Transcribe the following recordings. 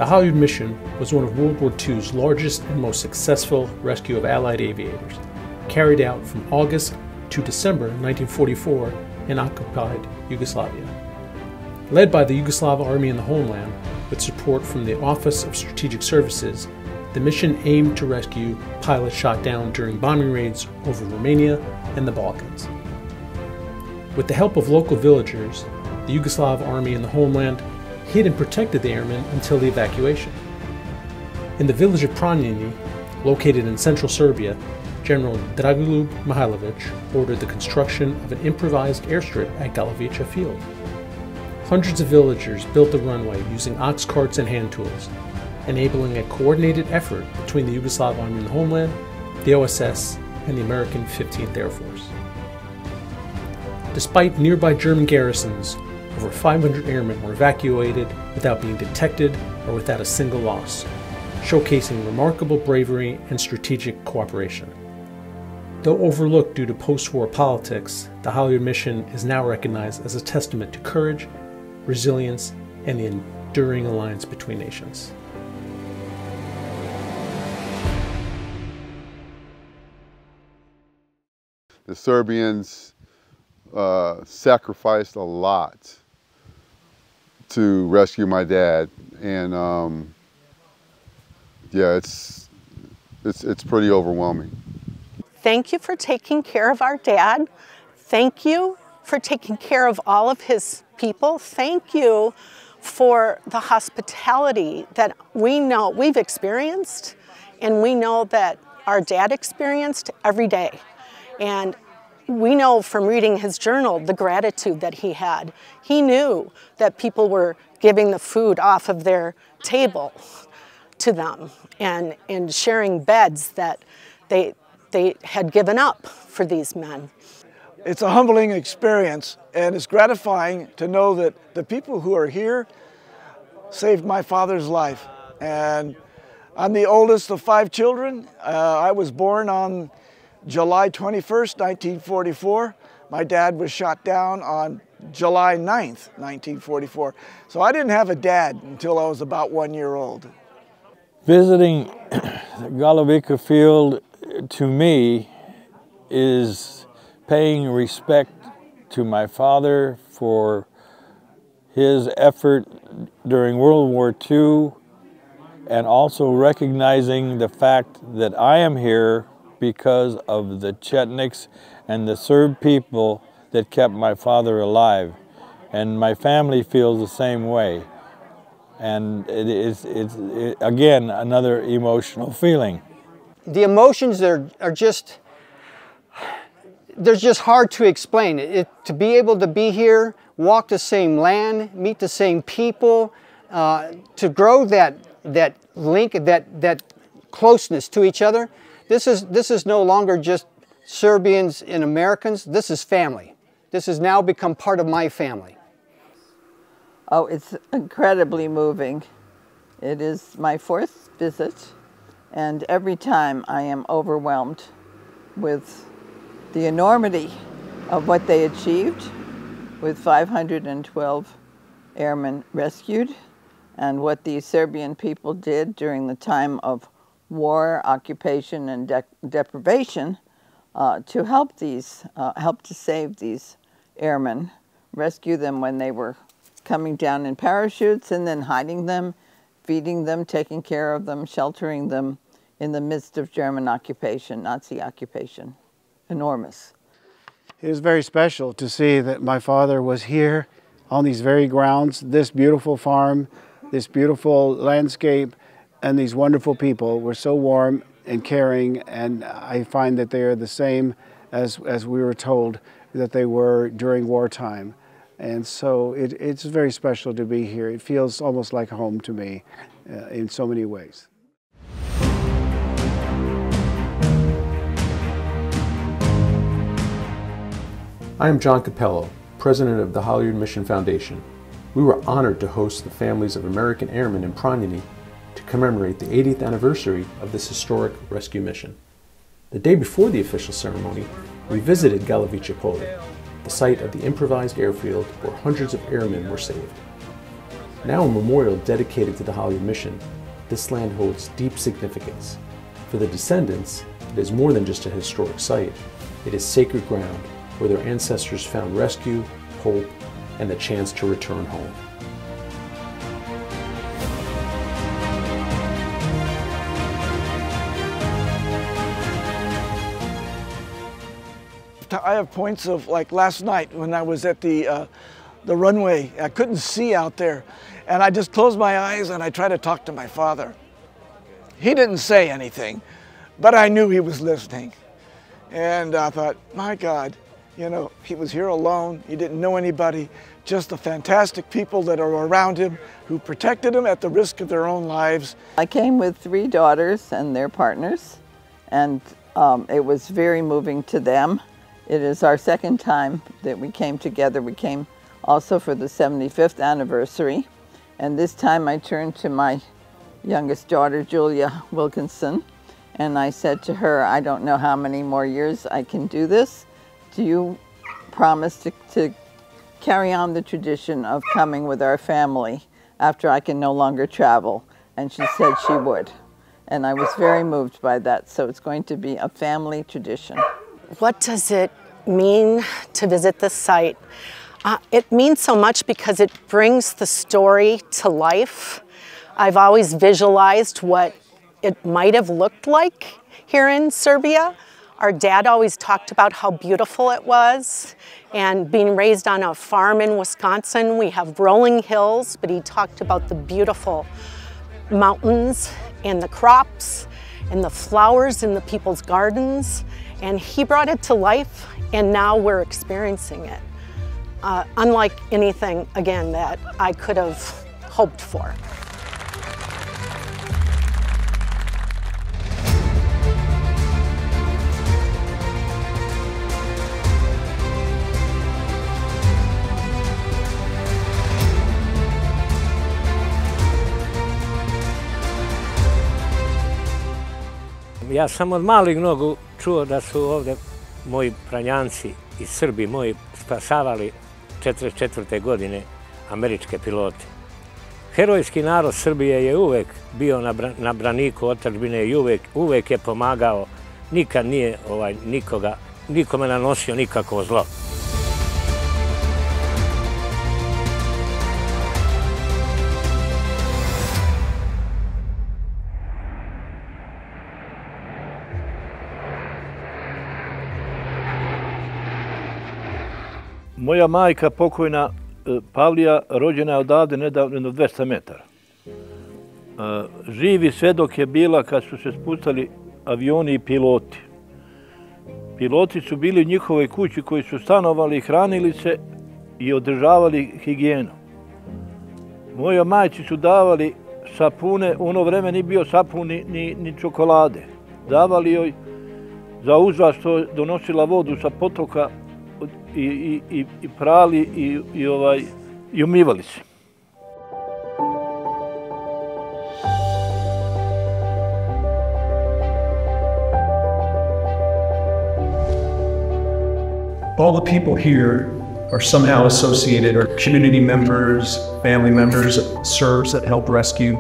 HALIJARD mission was one of World War II's largest and most successful rescue of Allied aviators, carried out from August to December 1944 in occupied Yugoslavia. Led by the Yugoslav Army in the homeland, with support from the Office of Strategic Services, the mission aimed to rescue pilots shot down during bombing raids over Romania and the Balkans. With the help of local villagers, the Yugoslav Army in the homeland hid and protected the airmen until the evacuation. In the village of Pranjani, located in central Serbia, General Dragoljub Mihailović ordered the construction of an improvised airstrip at Galovica Field. Hundreds of villagers built the runway using ox carts and hand tools, enabling a coordinated effort between the Yugoslav Army in the homeland, the OSS, and the American 15th Air Force. Despite nearby German garrisons, over 500 airmen were evacuated without being detected or without a single loss, showcasing remarkable bravery and strategic cooperation. Though overlooked due to post-war politics, the HALIJARD mission is now recognized as a testament to courage, resilience, and the enduring alliance between nations. The Serbians sacrificed a lot to rescue my dad, and yeah, it's pretty overwhelming. Thank you for taking care of our dad. Thank you for taking care of all of his people. Thank you for the hospitality that we know we've experienced, and we know that our dad experienced every day. And we know from reading his journal the gratitude that he had. He knew that people were giving the food off of their table to them and sharing beds that they had given up for these men. It's a humbling experience, and it's gratifying to know that the people who are here saved my father's life. And I'm the oldest of 5 children. I was born on July 21st, 1944. My dad was shot down on July 9th, 1944. So I didn't have a dad until I was about 1 year old. Visiting Galovica Field to me is paying respect to my father for his effort during World War II, and also recognizing the fact that I am here because of the Chetniks and the Serb people that kept my father alive. And my family feels the same way. And it's again, another emotional feeling. The emotions are just, they're just hard to explain. To be able to be here, walk the same land, meet the same people, to grow that link, that closeness to each other. This is no longer just Serbians and Americans. This is family. This has now become part of my family. Oh, it's incredibly moving. It is my 4th visit, and every time I am overwhelmed with the enormity of what they achieved, with 512 airmen rescued, and what the Serbian people did during the time of war, occupation, and deprivation to help to save these airmen, rescue them when they were coming down in parachutes, and then hiding them, feeding them, taking care of them, sheltering them in the midst of German occupation, Nazi occupation. Enormous. It was very special to see that my father was here on these very grounds, this beautiful farm, this beautiful landscape, and these wonderful people were so warm and caring, and I find that they are the same as we were told that they were during wartime. And so it's very special to be here. It feels almost like home to me in so many ways. I am John Capello, president of the HALIJARD Mission Foundation. We were honored to host the families of American airmen in Pranjani to commemorate the 80th anniversary of this historic rescue mission. The day before the official ceremony, we visited Galovica Polje, the site of the improvised airfield where hundreds of airmen were saved. Now a memorial dedicated to the Halyard mission, this land holds deep significance. For the descendants, it is more than just a historic site. It is sacred ground where their ancestors found rescue, hope, and the chance to return home. I have points of, like last night when I was at the runway, I couldn't see out there, and I just closed my eyes and I tried to talk to my father. He didn't say anything, but I knew he was listening. And I thought, my God, you know, he was here alone, he didn't know anybody, just the fantastic people that are around him who protected him at the risk of their own lives. I came with 3 daughters and their partners, and it was very moving to them. It is our second time that we came together. We came also for the 75th anniversary, and this time I turned to my youngest daughter, Julia Wilkinson, and I said to her, I don't know how many more years I can do this. Do you promise to carry on the tradition of coming with our family after I can no longer travel? And she said she would. And I was very moved by that, so it's going to be a family tradition. What does it mean to visit this site? It means so much because it brings the story to life. I've always visualized what it might have looked like here in Serbia. Our dad always talked about how beautiful it was, and being raised on a farm in Wisconsin, we have rolling hills, but he talked about the beautiful mountains and the crops and the flowers in the people's gardens, and he brought it to life, and now we're experiencing it. Unlike anything, again, that I could have hoped for. Ja sam od malih nogu čuo da su ovdje moji pranjanci i Srbi moji spasavali 1944. godine američke pilote. Herojski narod Srbije je uvek bio na braniku otadžbine i uvek je pomagao. Nikad nije nikome nanosio nikakvo zlo. Moja majka, pokojna Pavlija, rođena je odavde nedavno 200 metara. Živi svedok je bila kad su se spustali avioni i piloti. Piloti su bili u njihovoj kući koji su stanovali, hranili se i održavali higijenu. Mojoj majci su davali sapune, u ono vreme nije bio sapun ni čokolade. Davali joj za uzvrat što donosila vodu sa potoka i prali i umivali se. All the people here are somehow associated, or community members, family members, Serbs that helped rescue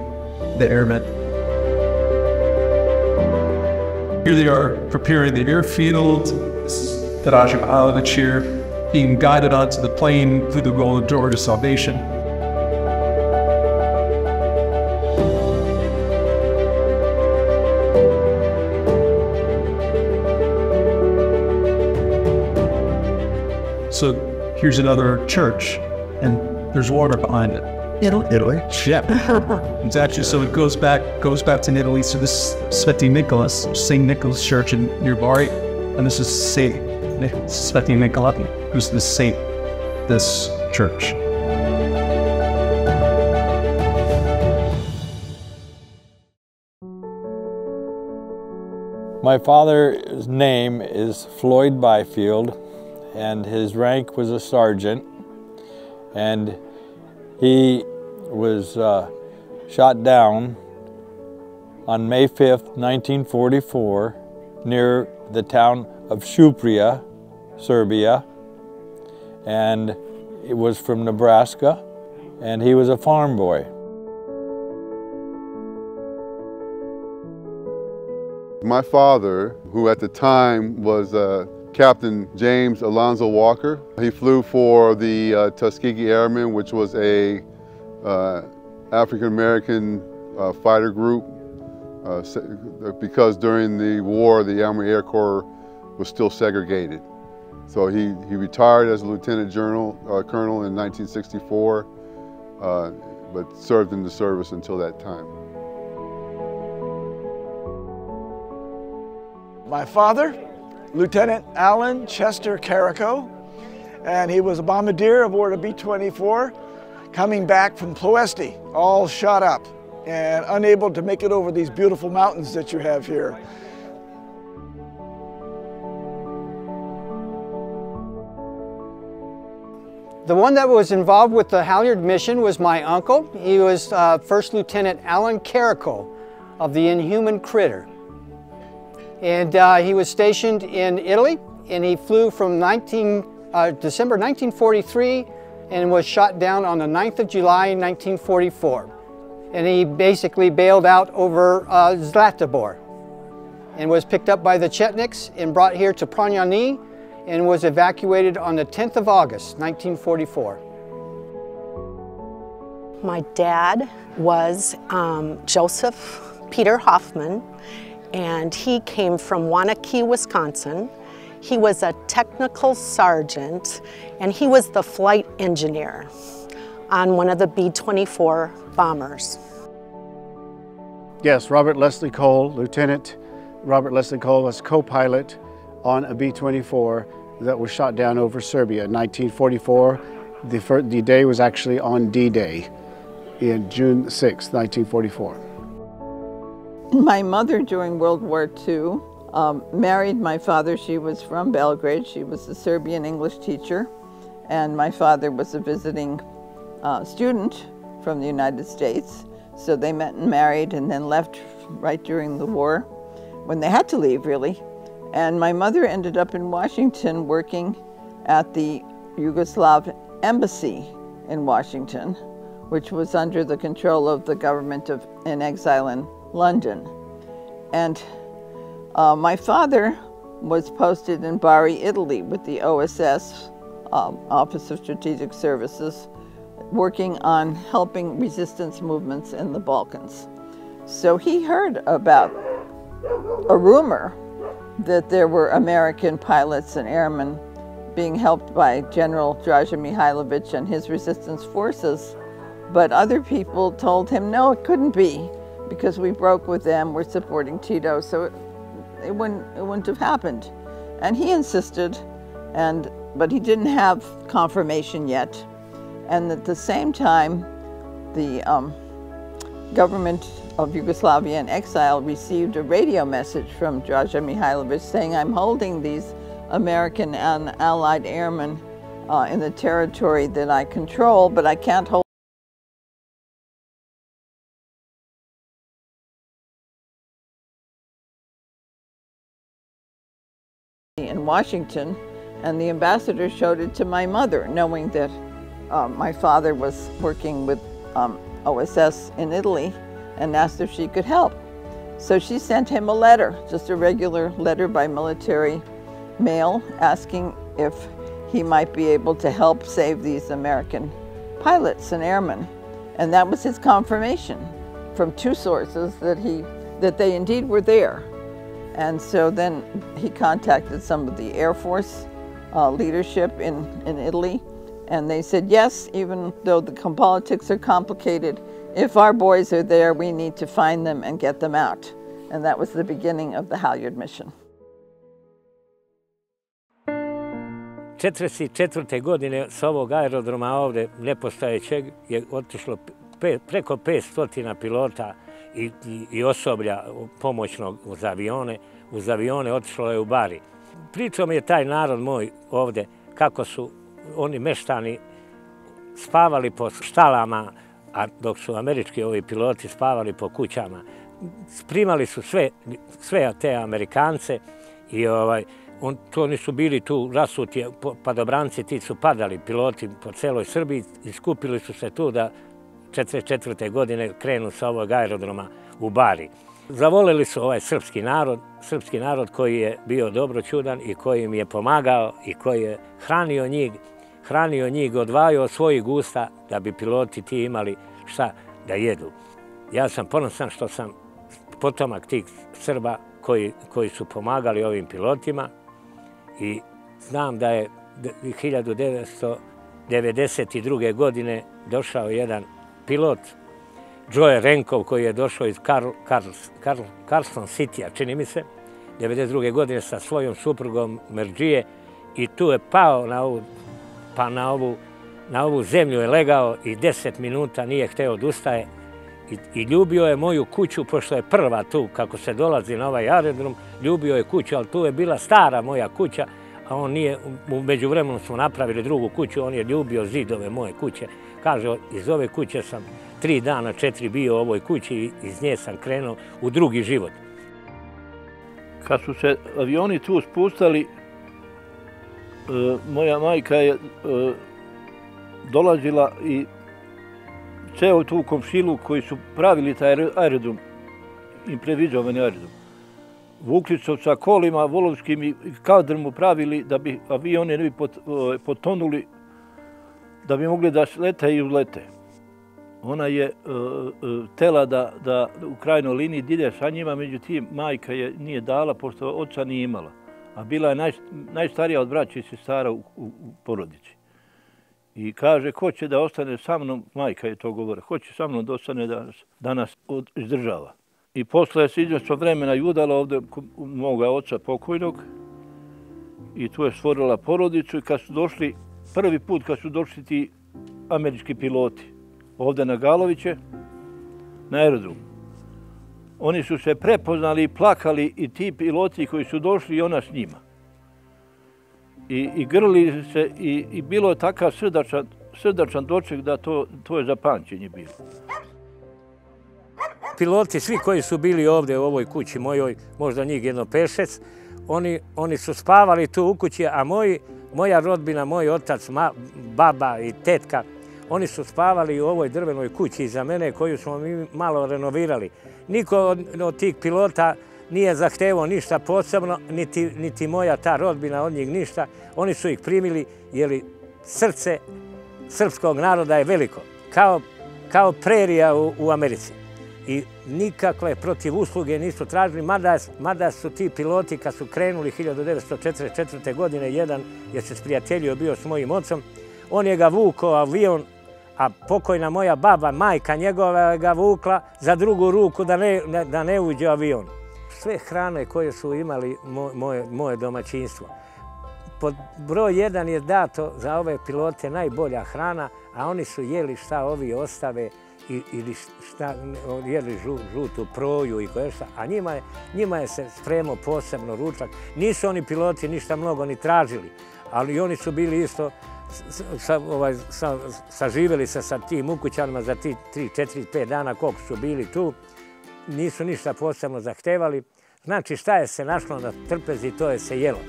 the airmen. Here they are preparing the airfield. This is Draža Mihailović here, being guided onto the plane through the golden door to salvation. So here's another church, and there's water behind it. Italy? Yeah. It's actually, so it goes back to Italy. So this is Sveti Nicholas, St. Nicholas Church near Bari, and this is Sveti Nikola, who's the saint, this church. My father's name is Floyd Byfield, and his rank was a sergeant, and he was shot down on May 5th, 1944, near the town of Shupria, Serbia, and it was from Nebraska, and he was a farm boy. My father, who at the time was Captain James Alonzo Walker, he flew for the Tuskegee Airmen, which was a African-American fighter group, because during the war, the Army Air Corps was still segregated. So he retired as a lieutenant colonel in 1964, but served in the service until that time. My father, Lieutenant Alan Chester Carrico, and he was a bombardier aboard a B-24 coming back from Ploesti, all shot up and unable to make it over these beautiful mountains that you have here. The one that was involved with the Halyard mission was my uncle. He was First Lieutenant Alan Carrico of the Inhuman Critter. And he was stationed in Italy, and he flew from December 1943 and was shot down on the 9th of July 1944. And he basically bailed out over Zlatibor and was picked up by the Chetniks and brought here to Pranyani and was evacuated on the 10th of August 1944. My dad was Joseph Peter Hoffman, and he came from Waunakee, Wisconsin. He was a technical sergeant, and he was the flight engineer on one of the B-24 bombers. Yes, Robert Leslie Cole, Lieutenant Robert Leslie Cole, was co-pilot on a B-24 that was shot down over Serbia in 1944. The day was actually on D-Day in June 6, 1944. My mother during World War II married my father. She was from Belgrade. She was a Serbian English teacher, and my father was a visiting student from the United States. So they met and married and then left right during the war, when they had to leave, really. And my mother ended up in Washington working at the Yugoslav embassy in Washington, which was under the control of the government in exile in London. And my father was posted in Bari, Italy with the OSS, Office of Strategic Services, working on helping resistance movements in the Balkans. So he heard about a rumor that there were American pilots and airmen being helped by General Draža Mihailović and his resistance forces, but other people told him, no, it couldn't be, because we broke with them, we're supporting Tito, so it wouldn't have happened. And he insisted, but he didn't have confirmation yet. And at the same time, the government of Yugoslavia in exile received a radio message from Draža Mihailović saying, I'm holding these American and Allied airmen in the territory that I control, but I can't hold in Washington. And the ambassador showed it to my mother, knowing that my father was working with OSS in Italy, and asked if she could help. So she sent him a letter, just a regular letter by military mail, asking if he might be able to help save these American pilots and airmen. And that was his confirmation from two sources that they indeed were there. And so then he contacted some of the Air Force leadership in Italy, and they said, yes, even though the politics are complicated, if our boys are there, we need to find them and get them out. And that was the beginning of the Halyard mission. 1944. godine s ovog aerodroma ovde, nepostojećeg, je otišlo preko 500 pilota i osoblja pomoćnog uz avione otišlo je u Bari. Pričao mi je taj narod moj ovde kako su oni meštani spavali po štalama, a dok su američki ovi piloti spavali po kućama. Primali su sve te Amerikance i Oni su bili tu rasuti, padobranci, ti su padali, piloti po celoj Srbiji i skupili su se tu da 1944. godine krenu sa ovog aerodroma u Bari. Zavoleli su ovaj srpski narod koji je bio dobroćudan i koji im je pomagao i koji je hranio njih, odvajao od svojih gusta da bi piloti ti imali šta da jedu. Ja sam ponosan što sam potomak tih Srba koji su pomagali ovim pilotima i znam da je 1992. godine došao jedan pilot, Joe Renkov, koji je došao iz Carson Citya, čini mi se, 1992. godine sa svojom suprugom Merdžije i tu je pao na ovu zemlju je legao i 10 minuta nije hteo da ustaje i ljubio je moju kuću, pošto je prva tu, kako se dolazi na ovaj aerodrom, ljubio je kuću, ali tu je bila stara moja kuća, a on nije, u međuvremenu smo napravili drugu kuću, on je ljubio zidove moje kuće. Kaže, iz ove kuće sam 3 dana, 4 bio u ovoj kući i iz nje sam krenuo u drugi život. Kad su se avioni tu spustali, moja majka je dolazila i ceo tu komšiluk koji su pravili taj aerodrom, improvizovani aerodrom, vukli su sa kolima volovskim i kaldrmu pravili da bi avioni ne bi potonuli, da bi mogli da lete i uzlete. Ona je htela da u krajnoj liniji ide sa njima, međutim majka je nije dala, pošto oca nije imala. A bila je najstarija od braće i sestara u porodici. I kaže, ko će da ostane sa mnom, majka je to govora, ko će sa mnom da ostane da nas izdržava. I posle se izvjesno vremena i udala ovde moga oca pokojnog i tu je stvorila porodicu i kad su došli, prvi put kad su došli ti američki piloti ovde na Galoviće, na aerodromu, oni su se prepoznali i plakali i ti piloti koji su došli i ona s njima. I grli se i bilo je takav srdačan doček da to je za pamćenje bilo. Piloti, svi koji su bili ovde u ovoj kući mojoj, možda njih jedno 5-6, oni su spavali tu u kući, a moja rodbina, moj otac, baba i tetka, oni su spavali u ovoj drvenoj kući iza mene koju smo mi malo renovirali. Niko od tih pilota nije zahtevao ništa posebno, niti moja ta rodbina od njih ništa. Oni su ih primili jer srce srpskog naroda je veliko, kao prerija u Americi. I nikakve protiv usluge nisu tražili, mada su ti piloti kad su krenuli 1944. godine, jedan je se sprijateljio bio s mojim ocom, on je ga vukao avion, a pokojna moja baba, majka njegova ga vukla za drugu ruku da ne uđe u avion. Sve hrane koje su imali moje domaćinstvo. Pod broj 1 je dato za ove pilote najbolja hrana, a oni su jeli šta ovi ostave ili šta, jeli žutu proju i koje šta, a njima je se spremao posebno ručak. Nisu oni piloti ništa mnogo ni tražili, ali oni su bili isto, saživeli se sa tim ukućanima za ti 3, 4, 5 dana koliko su bili tu. Nisu ništa posebno zahtevali. Znači šta je se našlo na trpezi, to je se jelo.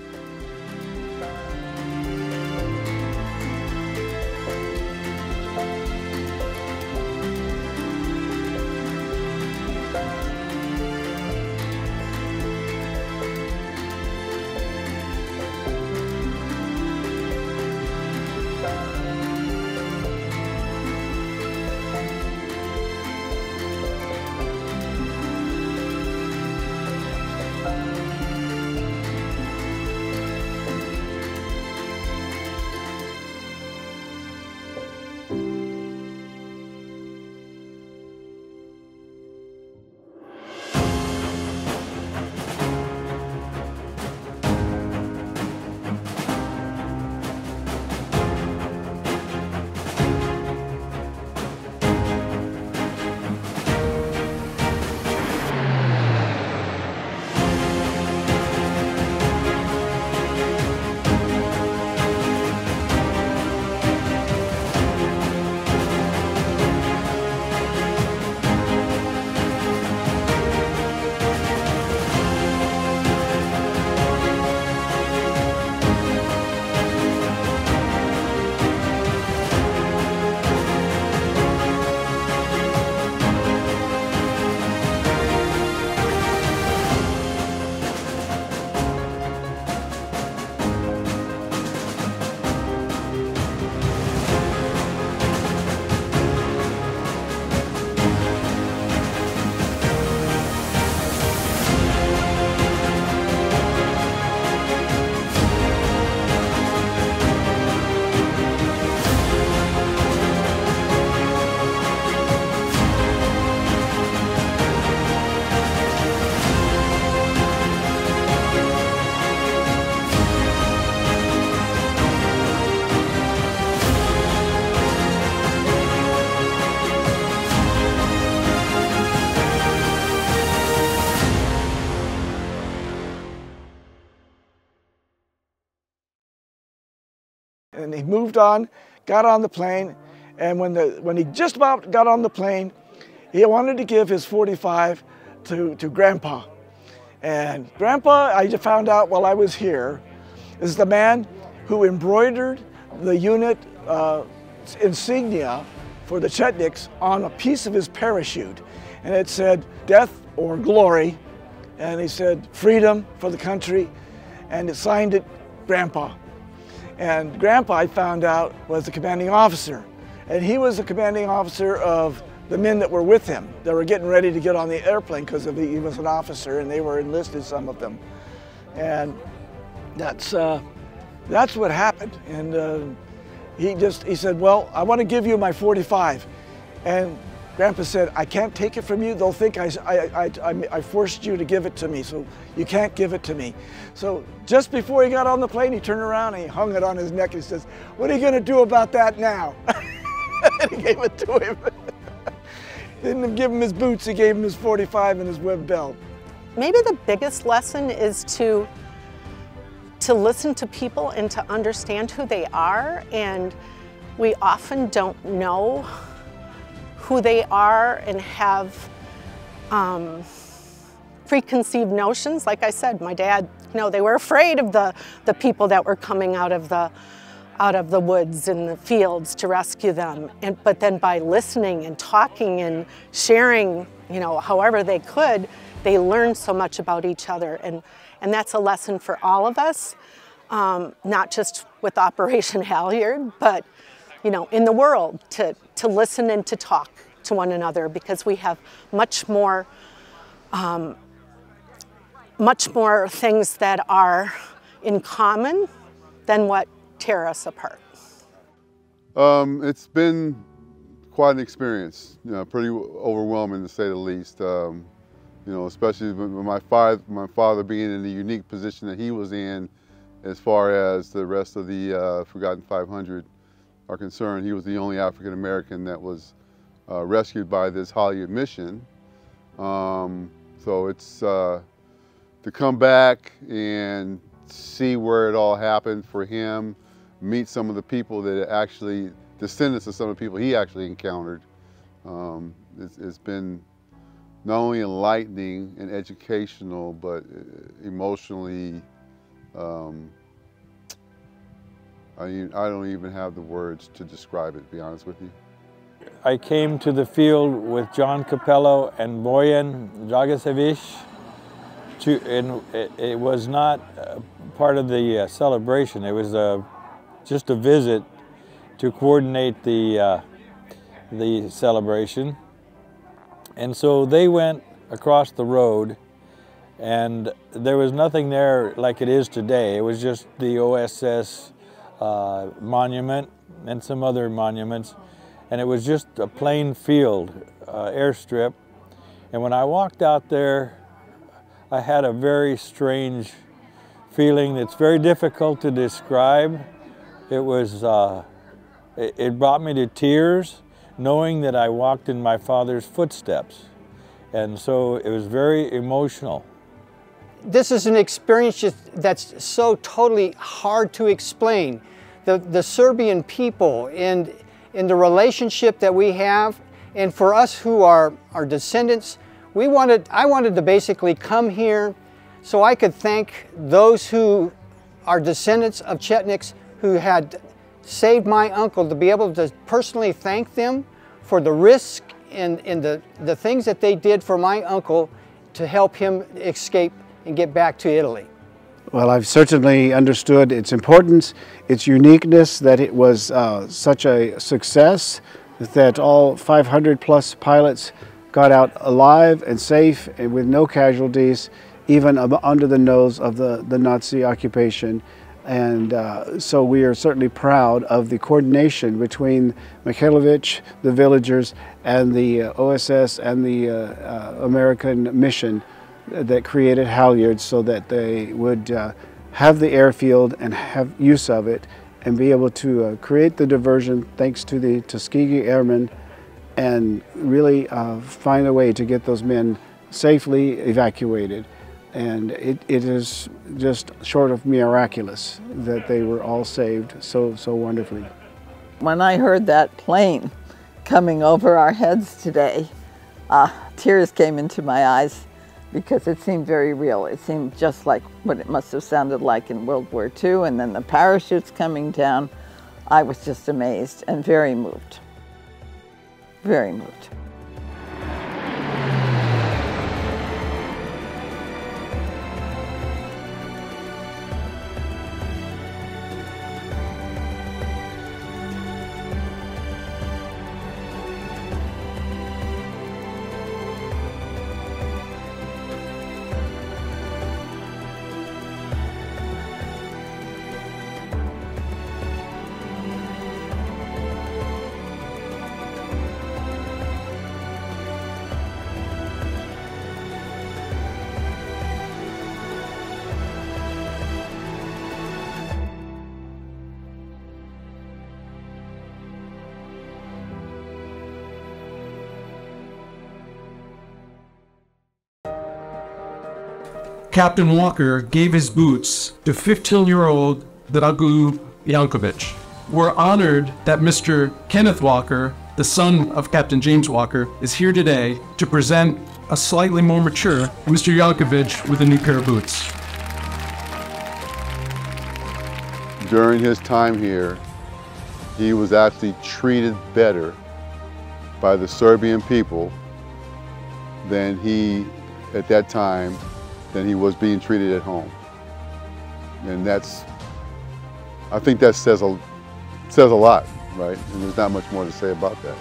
and he moved on, got on the plane, and when he just about got on the plane, he wanted to give his .45 to Grandpa. And Grandpa, I just found out while I was here, is the man who embroidered the unit insignia for the Chetniks on a piece of his parachute. And it said, "Death or Glory." And he said, "Freedom for the country." And it signed it, Grandpa. And Grandpa, I found out, was the commanding officer. And he was the commanding officer of the men that were with him. They were getting ready to get on the airplane because he was an officer and they were enlisted, some of them. And that's what happened. And he said, "Well, I want to give you my .45. And Grandpa said, "I can't take it from you. They'll think I forced you to give it to me, so you can't give it to me." So just before he got on the plane, he turned around and he hung it on his neck. He says, "What are you going to do about that now?" And he gave it to him. Didn't give him his boots, he gave him his .45 and his web belt. Maybe the biggest lesson is to listen to people and to understand who they are. And we often don't know who they are and have preconceived notions. Like I said, my dad, they were afraid of the people that were coming out of the woods and the fields to rescue them. But then by listening and talking and sharing, however they could, they learned so much about each other. And that's a lesson for all of us, not just with Operation Halyard, but in the world, to listen and to talk to one another, because we have much more things that are in common than what tear us apart. It's been quite an experience, pretty overwhelming to say the least. Especially with my father being in the unique position that he was in, as far as the rest of the Forgotten 500 are concerned. He was the only African American that was rescued by this Halyard mission. So it's to come back and see where it all happened for him, meet some of the people that actually, descendants of some of the people he actually encountered. It's been not only enlightening and educational, but emotionally, I don't even have the words to describe it, to be honest with you. I came to the field with John Capello and Boyan Dragicevic. And it was not part of the celebration. It was just a visit to coordinate the celebration. And so they went across the road, and there was nothing there like it is today. It was just the OSS monument and some other monuments, and it was just a plain field, airstrip. And when I walked out there, I had a very strange feeling that's very difficult to describe. It was, it brought me to tears, knowing that I walked in my father's footsteps. And so it was very emotional. This is an experience that's so totally hard to explain. The Serbian people and the relationship that we have, and for us who are descendants, I wanted to basically come here so I could thank those who are descendants of Chetniks who had saved my uncle, to be able to personally thank them for the risk and the things that they did for my uncle to help him escape and get back to Italy. Well, I've certainly understood its importance, its uniqueness, that it was such a success, that all 500 plus pilots got out alive and safe and with no casualties, even under the nose of the Nazi occupation. And so we are certainly proud of the coordination between Mikhailovich, the villagers, and the OSS and the American mission that created Halyard, so that they would have the airfield and have use of it and be able to create the diversion thanks to the Tuskegee Airmen, and really find a way to get those men safely evacuated. And it is just short of miraculous that they were all saved so wonderfully. When I heard that plane coming over our heads today, tears came into my eyes because it seemed very real. It seemed just like what it must have sounded like in World War II, and then the parachutes coming down. I was just amazed and very moved. Very moved. Captain Walker gave his boots to 15-year-old Drago Yankovic. We're honored that Mr. Kenneth Walker, the son of Captain James Walker, is here today to present a slightly more mature Mr. Yankovic with a new pair of boots. During his time here, he was actually treated better by the Serbian people than he, at that time, than he was being treated at home. And that's, I think that says a lot, right? And there's not much more to say about that.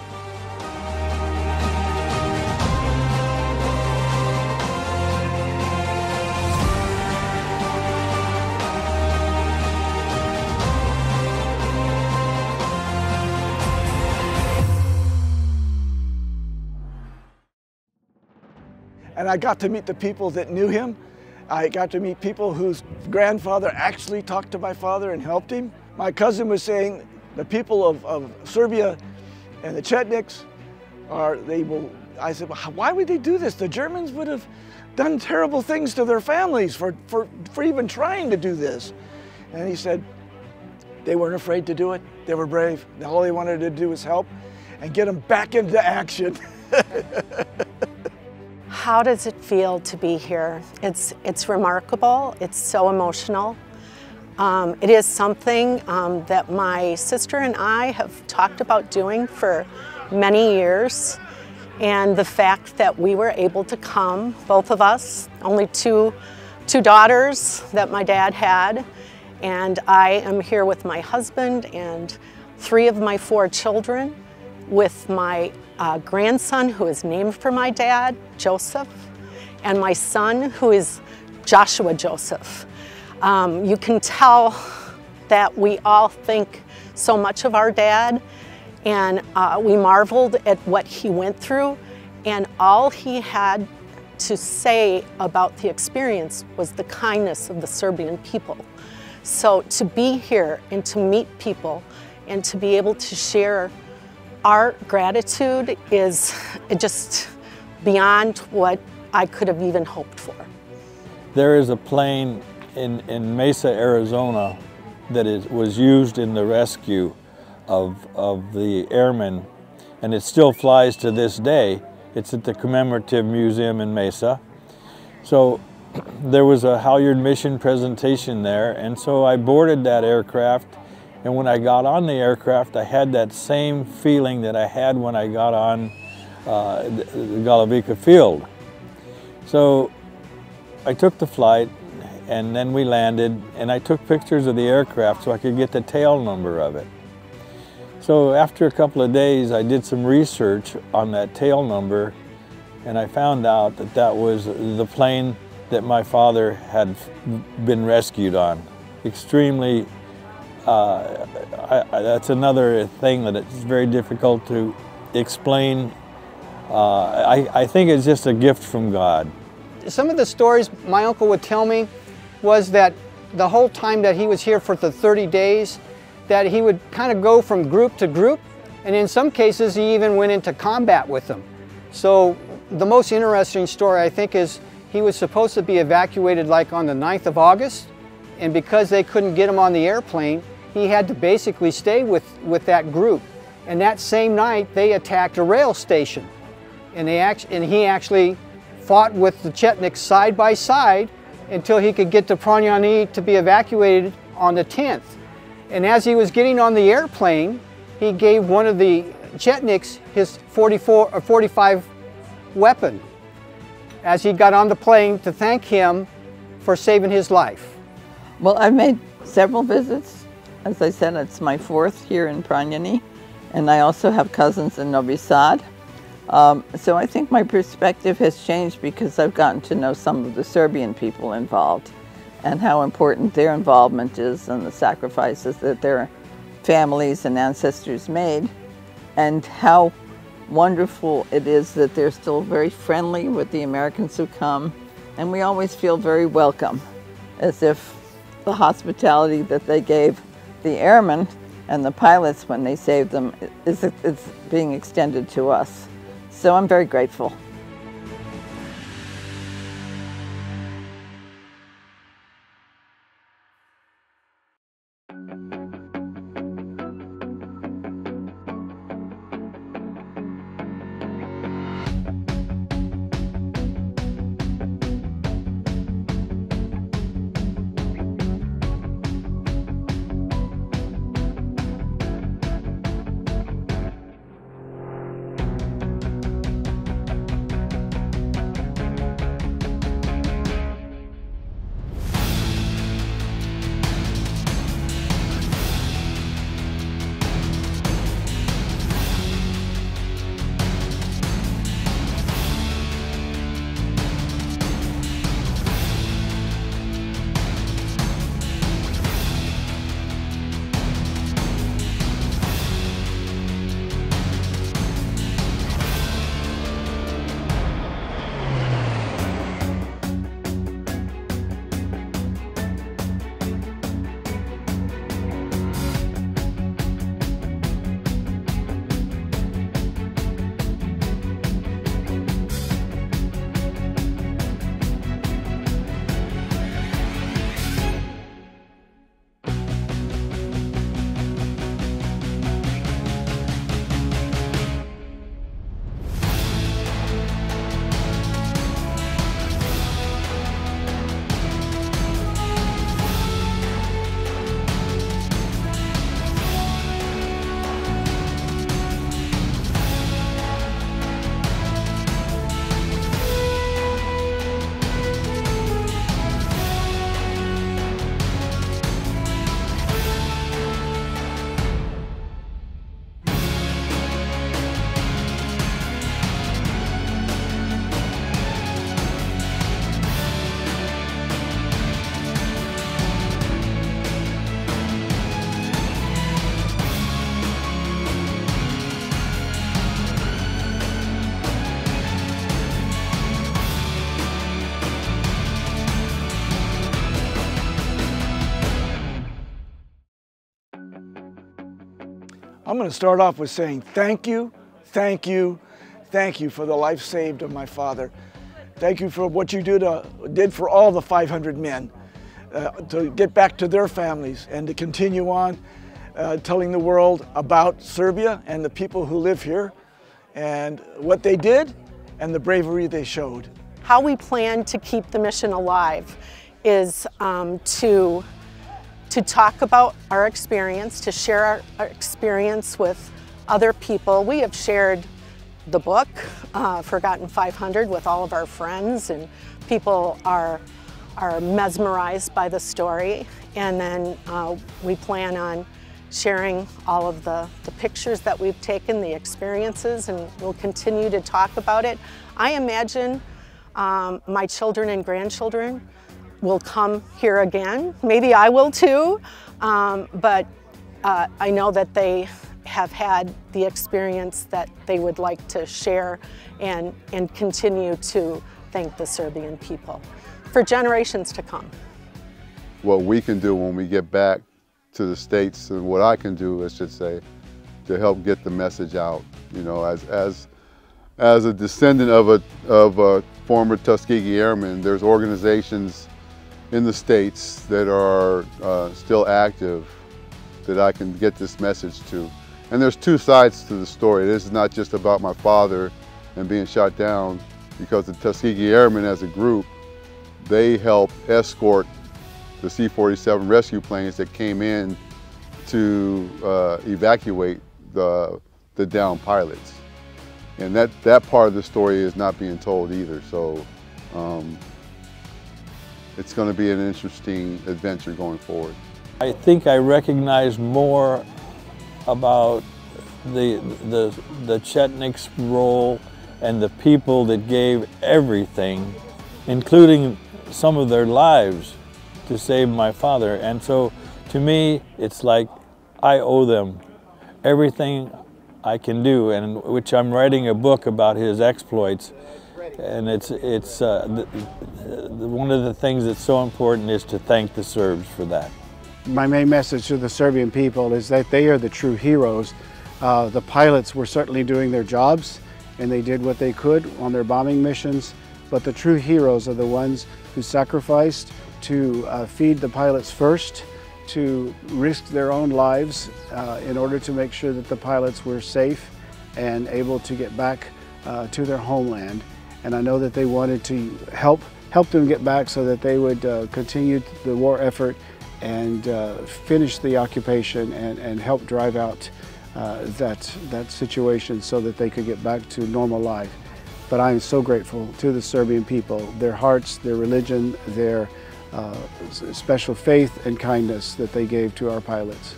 And I got to meet the people that knew him. I got to meet people whose grandfather actually talked to my father and helped him. My cousin was saying the people of Serbia and the Chetniks I said, well, why would they do this? The Germans would have done terrible things to their families for even trying to do this. And he said, they weren't afraid to do it. They were brave. All they wanted to do was help and get them back into action. How does it feel to be here? It's remarkable. It's so emotional. It is something that my sister and I have talked about doing for many years. And the fact that we were able to come, both of us, only two daughters that my dad had, and I am here with my husband and 3 of my 4 children, with my grandson, who is named for my dad, Joseph, and my son, who is Joshua Joseph. You can tell that we all think so much of our dad, and we marveled at what he went through, and all he had to say about the experience was the kindness of the Serbian people. So to be here and to meet people and to be able to share our gratitude is just beyond what I could have even hoped for. There is a plane in Mesa, Arizona that was used in the rescue of the airmen, and it still flies to this day. It's at the Commemorative Museum in Mesa. So there was a Halyard mission presentation there, and so I boarded that aircraft. And when I got on the aircraft, I had that same feeling that I had when I got on the Galovica field. So I took the flight, and then we landed, and I took pictures of the aircraft so I could get the tail number of it. So after a couple of days, I did some research on that tail number, and I found out that that was the plane that my father had been rescued on. Extremely that's another thing that it's very difficult to explain. I think it's just a gift from God. Some of the stories my uncle would tell me was that the whole time that he was here for the 30 days, that he would kind of go from group to group, and in some cases he even went into combat with them. So the most interesting story, I think, is He was supposed to be evacuated like on the 9th of August, and because they couldn't get him on the airplane, he had to basically stay with that group. And that same night, they attacked a rail station. And he actually fought with the Chetniks side by side until he could get to Pranyani to be evacuated on the 10th. And as he was getting on the airplane, he gave one of the Chetniks his 45 weapon as he got on the plane to thank him for saving his life. Well, I've made several visits. As I said, it's my 4th here in Pranyani, and I also have cousins in Novi Sad. So I think my perspective has changed because I've gotten to know some of the Serbian people involved and how important their involvement is and the sacrifices that their families and ancestors made, and how wonderful it is that they're still very friendly with the Americans who come, and we always feel very welcome, as if the hospitality that they gave the airmen and the pilots when they saved them is being extended to us. So I'm very grateful. I'm going to start off with saying thank you, thank you, thank you for the life saved of my father. Thank you for what you did for all the 500 men to get back to their families and to continue on telling the world about Serbia and the people who live here and what they did and the bravery they showed. How we plan to keep the mission alive is to talk about our experience, to share our experience with other people. We have shared the book, Forgotten 500, with all of our friends, and people are mesmerized by the story. And then we plan on sharing all of the pictures that we've taken, the experiences, and we'll continue to talk about it. I imagine my children and grandchildren will come here again. Maybe I will too, but I know that they have had the experience that they would like to share and continue to thank the Serbian people for generations to come. What we can do when we get back to the States, and what I can do, I should say, to help get the message out. You know, as as a descendant of a former Tuskegee Airman, there's organizations in the States that are still active that I can get this message to. And there's two sides to the story. This is not just about my father and being shot down, because the Tuskegee Airmen as a group, they helped escort the C-47 rescue planes that came in to evacuate the downed pilots. And that part of the story is not being told either. So it's going to be an interesting adventure going forward. I think I recognize more about the Chetnik's role and the people that gave everything, including some of their lives, to save my father. And so to me, it's like I owe them everything I can do, and which I'm writing a book about his exploits. And it's one of the things that's so important is to thank the Serbs for that. My main message to the Serbian people is that they are the true heroes. The pilots were certainly doing their jobs, and they did what they could on their bombing missions, but the true heroes are the ones who sacrificed to feed the pilots first, to risk their own lives in order to make sure that the pilots were safe and able to get back to their homeland. And I know that they wanted to help them get back so that they would continue the war effort and finish the occupation and help drive out that situation so that they could get back to normal life. But I am so grateful to the Serbian people, their hearts, their religion, their special faith and kindness that they gave to our pilots.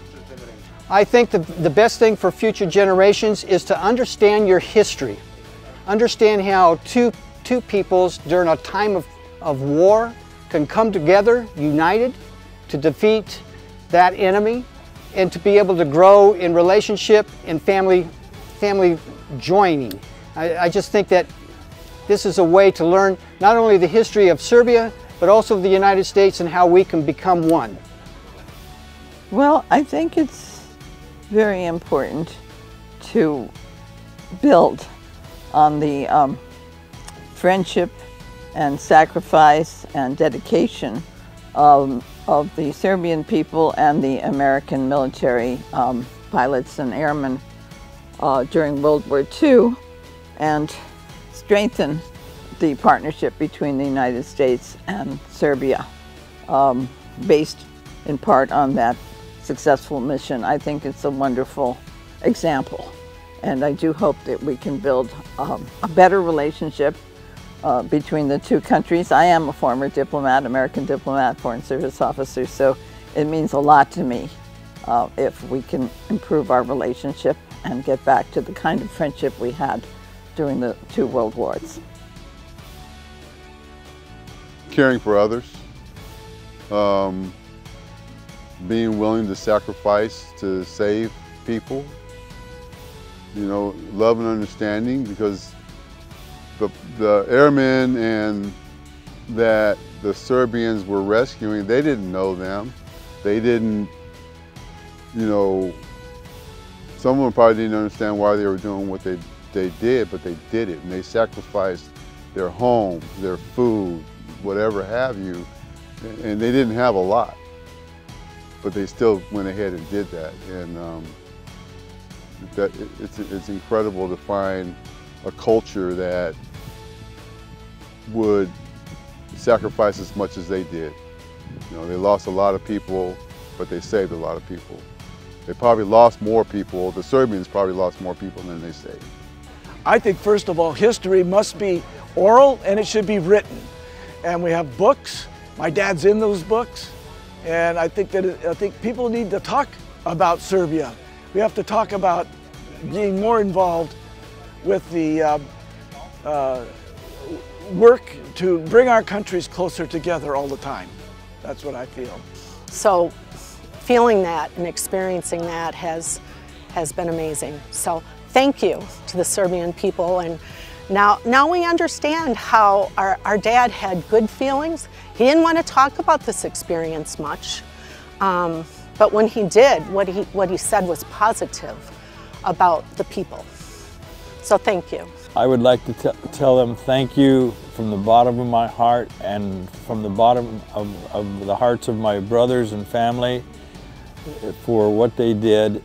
I think the best thing for future generations is to understand your history. Understand how two peoples during a time of war can come together, united, to defeat that enemy, and to be able to grow in relationship and family joining. I just think that this is a way to learn not only the history of Serbia, but also the United States and how we can become one. Well, I think it's very important to build on the friendship and sacrifice and dedication of the Serbian people and the American military pilots and airmen during World War II, and strengthen the partnership between the United States and Serbia, based in part on that successful mission. I think it's a wonderful example, and I do hope that we can build a better relationship between the two countries. I am a former diplomat, American diplomat, Foreign Service officer, so it means a lot to me if we can improve our relationship and get back to the kind of friendship we had during the two world wars. Caring for others, being willing to sacrifice to save people, you know, love and understanding, because the airmen and that the Serbians were rescuing, they didn't know them. They didn't, you know, some of them probably didn't understand why they were doing what they did, but they did it, and they sacrificed their home, their food, whatever have you, and they didn't have a lot, but they still went ahead and did that. And it's incredible to find a culture that would sacrifice as much as they did. You know, they lost a lot of people, but they saved a lot of people. They probably lost more people, the Serbians probably lost more people than they saved. I think, first of all, history must be oral and it should be written. And we have books. My dad's in those books. And I think people need to talk about Serbia. We have to talk about being more involved with the work to bring our countries closer together all the time. That's what I feel. So feeling that and experiencing that has been amazing. So thank you to the Serbian people. And now we understand how our dad had good feelings. He didn't want to talk about this experience much, but when he did, what he said was positive about the people. So thank you. I would like to tell them thank you from the bottom of my heart and from the bottom of the hearts of my brothers and family for what they did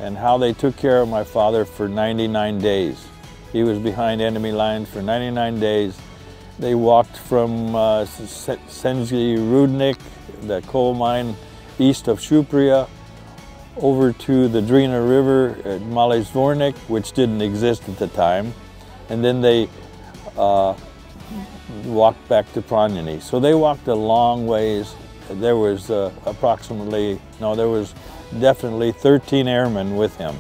and how they took care of my father for 99 days. He was behind enemy lines for 99 days. They walked from Senzi Rudnik, the coal mine east of Shupria, over to the Drina River at Malý Zvornik, which didn't exist at the time, and then they walked back to Pranjani. So they walked a long ways. There was there was definitely 13 airmen with him.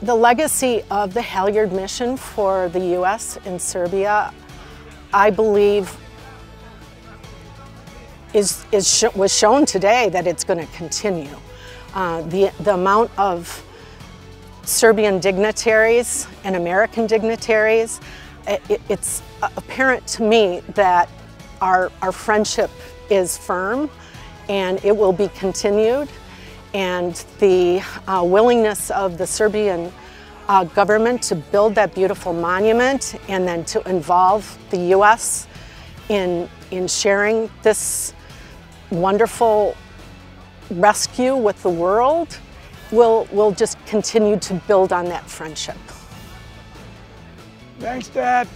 The legacy of the HALIJARD mission for the U.S. in Serbia, I believe, was shown today that it's going to continue. The amount of Serbian dignitaries and American dignitaries, it's apparent to me that our friendship is firm and it will be continued. And the willingness of the Serbian government to build that beautiful monument and then to involve the U.S. in sharing this wonderful rescue with the world will just continue to build on that friendship. Thanks, Dad.